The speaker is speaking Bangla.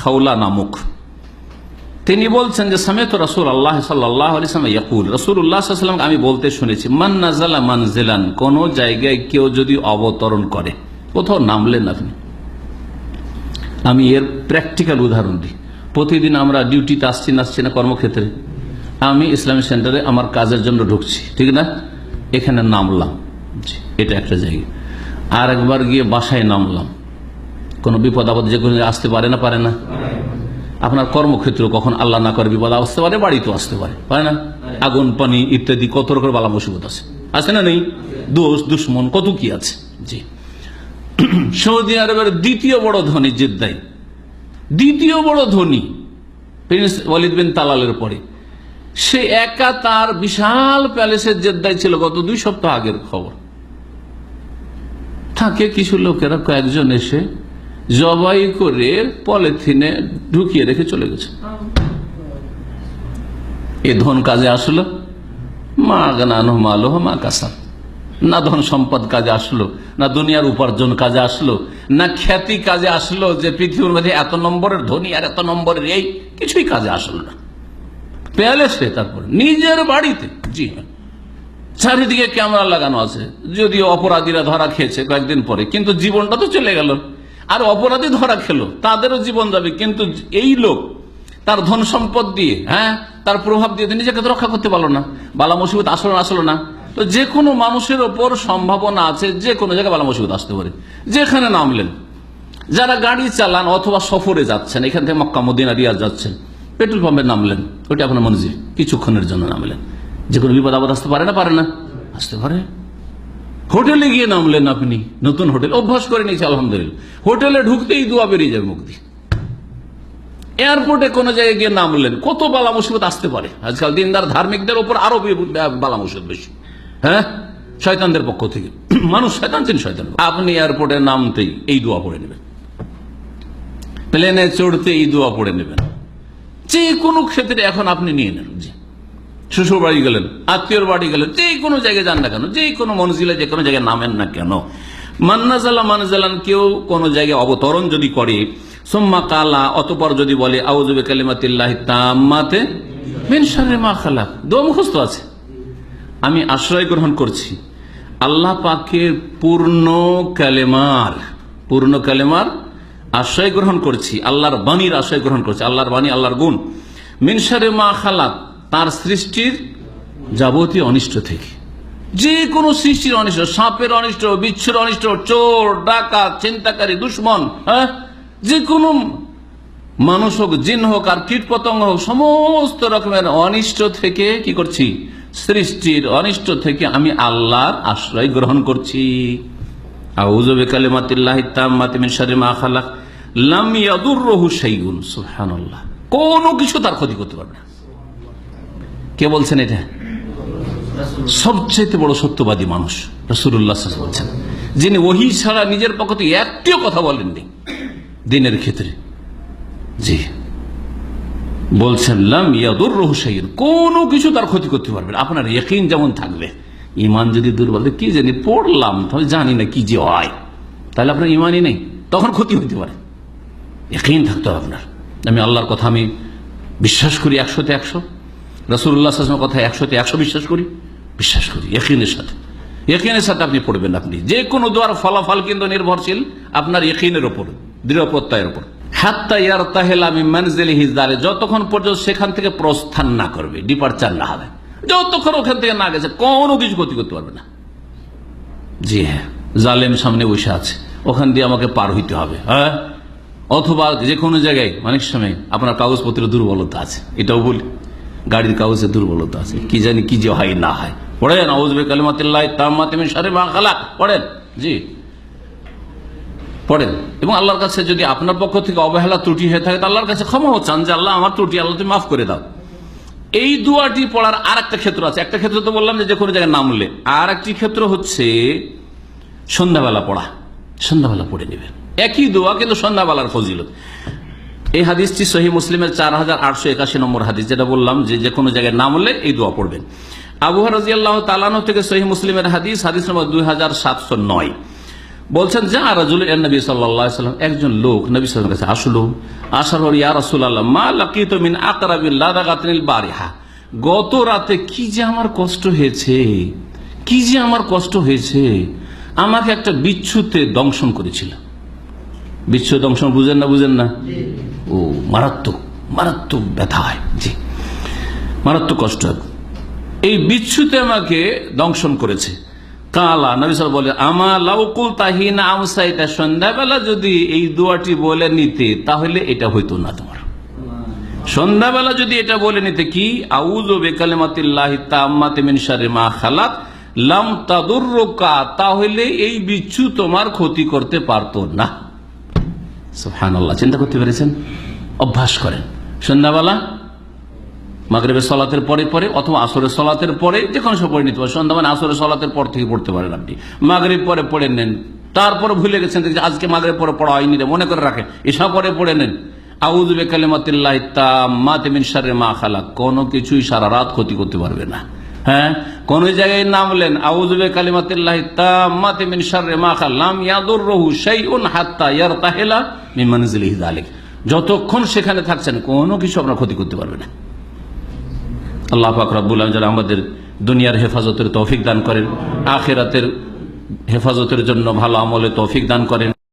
খাওলা নামক, তিনি বলছেন যে সামিআতু রাসূলুল্লাহ সাল্লাল্লাহু আলাইহি ওয়াসাল্লাম ইয়াকুল, রাসূলুল্লাহ সাল্লাল্লাহু আলাইহি ওয়াসাল্লাম আমি বলতে শুনেছি, মান নাযালা মানজিলান, কোন জায়গায় কেউ যদি অবতরণ করে, কোথাও নামলেন আপনি। আমি এর প্র্যাকটিক্যাল উদাহরণ দিই। প্রতিদিন আমরা ডিউটিতে আসছি না কর্মক্ষেত্রে, আমি ইসলামিক সেন্টারে আমার কাজের জন্য ঢুকছি, ঠিক না, এখানে নামলাম, এটা একটা জায়গা। আর একবার গিয়ে বাসায় নামলাম, কোনো বিপদ আপদ যে কোনো আসতে পারে না, আপনার কর্মক্ষেত্র কখন আল্লাহ না করে বিপদ আসতে পারে, বাড়িতেও আসতে পারে না, আগুন পানি ইত্যাদি কত রকম বালা মুসিবত আছে না নেই, দোষ দুশ্মন কত কি আছে। জি, সৌদি আরবের দ্বিতীয় বড় ধনী জেদ্দাই, দ্বিতীয় বড় ধনী প্রিন্স ওয়ালিদ বিন তালালের পরে, সে একা তার বিশাল প্যালেসের জেদ্দাই ছিল, গত 2 সপ্তাহ আগের খবর। থাকে কিছু লোকেরা কয়েকজন এসে জবাই করে পলিথিনে ঢুকিয়ে রেখে চলে গেছে। এ ধন কাজে আসলো, মা গানানো মালো মা কাসান, না ধন সম্পদ কাজে আসলো, না দুনিয়ার উপার্জন কাজে আসলো, না খ্যাতি কাজে আসলো, যে পৃথিবীর মধ্যে এত নম্বরের ধনী আর এত নম্বরের এই কিছুই কাজে আসলো না। প্যালেসে, তারপর নিজের বাড়িতে। জি হ্যাঁ, চারিদিকে ক্যামেরা লাগানো আছে, যদিও অপরাধীরা ধরা খেয়েছে কয়েকদিন পরে, কিন্তু জীবনটা তো চলে গেল। আর অপরাধী ধরা খেলো, তাদেরও জীবন যাবে, কিন্তু এই লোক তার ধন সম্পদ দিয়ে, তার প্রভাব দিয়ে নিজেকে তো রক্ষা করতে পারলো না, বালা মুসিবত আসলো না। তো যে কোনো মানুষের ওপর সম্ভাবনা আছে, যে কোনো জায়গায় বালা মুসিবত আসতে পারে। যেখানে নামলেন, যারা গাড়ি চালান অথবা সফরে যাচ্ছেন, এখান থেকে মক্কা মদিনা রিয়াদ যাচ্ছেন, পেট্রোল পাম্পে নামলেন, ওইটা আপনার মনজিল, কিছুক্ষণের জন্য নামলেন, যে কোনো বিপদ আপদ আসতে পারে না, আসতে পারে। হোটেলে গিয়ে নামলেন আপনি, নতুন হোটেল অভ্যাস করে নিয়েছে আলহামদুলিল্লাহ, হোটেলে ঢুকতেই দোয়া বেরিয়ে যাবে মুখ দিয়ে। এয়ারপোর্টে কোন জায়গায় গিয়ে নামলেন, কত বালা মুসিবত আসতে পারে। আজকাল দিনদার ধার্মিকদের উপর আরো বালা মুসিবত বেশি, শয়তানদের পক্ষ থেকে। মানুষ শয়তান, শয়তান। আপনি এয়ারপোর্টে নামতেই এই দোয়া পড়ে নেবেন, প্লেনে চড়তে এই দোয়া পড়ে নেবেন, যে কোনো ক্ষেত্রে এখন আপনি নিয়ে নেন। জি, শ্বশুর বাড়ি গেলেন, আত্মীয়র বাড়ি গেলেন, যে কোনো জায়গায় যান না কেন, যে কোনো মনজিলে যে কোনো জায়গায় নামেন না কেন, মান্নাজালা মানজালান, কেউ কোনো জায়গায় অবতরণ যদি করে, সুম্মা কালা, অতঃপর যদি বলে আউযু বিকালিমাতিল্লাহি তাম্মাতি মিন শাররি মা খালাক, দোয়া মুখস্থ আছে, আমি আশ্রয় গ্রহণ করছি আল্লাহ পাকের পূর্ণ কালেমার আশ্রয় গ্রহণ করছি, আল্লাহর বাণীর আশ্রয় গ্রহণ করছি, আল্লাহর বাণী, আল্লাহর গুণ, মিন শাররি মা খালাক, তার সৃষ্টির যাবতীয় অনিষ্ট থেকে, যে কোনো সৃষ্টির অনিষ্ট, সাপের অনিষ্ট, বিচ্ছুর অনিষ্ট, চোর ডাকাত চিন্তাকারী দুশ্মন, যে কোনো মানুষ হোক, জিন হোক আর কীট পতঙ্গ হোক, সমস্ত রকমের অনিষ্ট থেকে কি করছি, সৃষ্টির অনিষ্ট থেকে আমি আল্লাহর আশ্রয় গ্রহণ করছি। আউযু বিকালিমাতিল্লাহি তাম্মাতি মিন শাররি মা খালাক লাম ইয়াদুররুহু শাইউন, সুবহানাল্লাহ, কোনো কিছু তার ক্ষতি করতে পারবে না। কে বলছেন এটা? সবচেয়ে বড় সত্যবাদী মানুষ রাসূলুল্লাহ সাল্লাল্লাহু আলাইহি ওয়াসাল্লাম, যিনি ওহী ছাড়া নিজের পক্ষ থেকে একটিও কথা বলেননি দিনের ক্ষেত্রে। জি, বলছেন লাম ইয়াদুররুহু শাইউন, কোনো কিছু তার ক্ষতি করতে পারবে না। আপনার ইয়াকিন যেমন থাকবে, ঈমান যদি দুর্বল, কি জানি পড়লাম তাহলে জানি না কি যে হয়, তাহলে আপনার ঈমানই নেই, তখন ক্ষতি হতে পারে। ইয়াকিন থাকতে হবে আপনার, আমি আল্লাহর কথা আমি বিশ্বাস করি 100-তে 100, রাসূলুল্লাহ সাল্লাল্লাহু আলাইহি ওয়াসাল্লামের কথা 100-তে 100 বিশ্বাস করি ইয়াকিনের সাথে আপনি পড়বেন। আপনি যে কোনো দোয়ার ফলাফল কিন্তু নির্ভরশীল আপনার ইয়াকিনের উপর, দৃঢ় প্রত্যয়ের উপর। হাত্তা ইয়ারতাহিলা মিন মানজিলিহি যালিক, যতক্ষণ পর্যন্ত সেখান থেকে প্রস্থান না করবে, ডিপারচার না হবে, যতক্ষণ ওখান থেকে না গেছে কোনো কিছু ক্ষতি করতে পারবে না। জি হ্যাঁ, জালেম সামনে বসে আছে, ওখান দিয়ে আমাকে পার হইতে হবে, অথবা যে কোনো জায়গায় অনেক সময় আপনার কাগজপত্রের দুর্বলতা আছে, এটাও বলি, গাড়ির কাগজের দুর্বলতা আছে, কি জানি কি যে হয় না হয়, পড়েন আউযু বিকালিমাতিল্লাহি তাম্মাতি মিন শাররি মা খালাক, পড়েন। জি, পড়েন, এবং আল্লাহর কাছে যদি আপনার পক্ষ থেকে অবহেলা ত্রুটি হয়ে থাকে, আল্লাহর কাছে ক্ষমা চান যে আল্লাহ আমার ত্রুটি, আল্লাহ তুমি মাফ করে দাও। এই দোয়াটি পড়ার আর একটা ক্ষেত্র আছে। একটা ক্ষেত্র তো বললাম যে কোনো জায়গায় নামলে, আর একটি ক্ষেত্র হচ্ছে সন্ধ্যাবেলা পড়া, সন্ধ্যাবেলা পড়ে নেবেন একই দোয়া, কিন্তু সন্ধ্যাবেলার ফজিলত। এই হাদিসটি সহিহ মুসলিমের 4881 নম্বর হাদিস, যেটা বললাম যে কোনো জায়গায় নামলে এই দোয়া পড়বেন। আবু হুরায়রা রাদিয়াল্লাহু তাআলা আনহু থেকে সহিহ মুসলিমের হাদিস, হাদিস নম্বর 2709, বলছেন যে রাজুল নবী সাল্লাল্লাহু আলাইহি ওয়াসাল্লাম, একজন লোক নবী সাল্লাল্লাহু আলাইহি ওয়াসাল্লামের কাছে আসলো। আসার পর ইয়া রাসূলুল্লাহ মা লাকিতু মিন আকরাবিল লাদাগাতিল বারিহা, গত রাতে কি যে আমার কষ্ট হয়েছে, কি যে আমার কষ্ট হয়েছে, আমাকে একটা বিচ্ছুতে দংশন করেছিল। বিচ্ছু দংশন বুঝেন না? বুঝেন না? ও মারাত্মক, মারাত্মক ব্যথা হয়, জি মারাত্মক কষ্ট হয়। এই বিচ্ছুতে আমাকে দংশন করেছে। কালা নবী সাল্লাল্লাহু আলাইহি ওয়াসাল্লাম বলে, আমা লাউকুল তাহিনা আমসাইতা, সন্ধ্যাবেলা যদি এই দোয়াটি বলে নিতে তাহলে এটা হইতো না তোমার। সন্ধ্যাবেলা যদি এটা বলে নিতে, কি আউযু বিকালিমাতিল্লাহি তাম্মাতি মিন শাররি মা খালাক লাম তাদুররুকা, তাহলে এই বিচ্ছু তোমার ক্ষতি করতে পারতো না। সুবহানাল্লাহ, চিন্তা করতে পেরেছেন? অভ্যাস করেন সন্ধ্যাবেলা মাগরিবের সালাতের পরে পরে অথবা আসরের সালাতের পরে, যে কোনো সময় পড়ে নিতে পারেন। সন্ধ্যা মানে আসরের সালাতের পর থেকে পড়তে পারেন আপনি। মাগরিব পরে পড়ে নেন, তারপরে ভুলে গেছেন আজকে মাগরিব পরে পড়া হয়নি রে, মনে করে রাখেন, এসা পরে পড়ে নেন আউযু বিকালিমাতিল্লাহি তাম্মাতি মিন শাররি মা খালাক, কোনো কিছুই সারা রাত ক্ষতি করতে পারবে না। হ্যাঁ, কোন জায়গায় নামলেন আউযু বিকালিমাতিল্লাহি তাম্মাতি মিন শাররি মা খালাক লাম ইয়াদুররুহু শাইউন হাত্তা ইয়ারতাহিলা মিন মানজিলিহি যালিক, যতক্ষণ সেখানে থাকছেন কোনো কিছু আপনার ক্ষতি করতে পারবে না। আল্লাহ পাক রব্বুল আলামিন যেন আমাদের দুনিয়ার হেফাজতের তৌফিক দান করেন, আখিরাতের হেফাজতের জন্য ভালো আমলে তৌফিক দান করেন।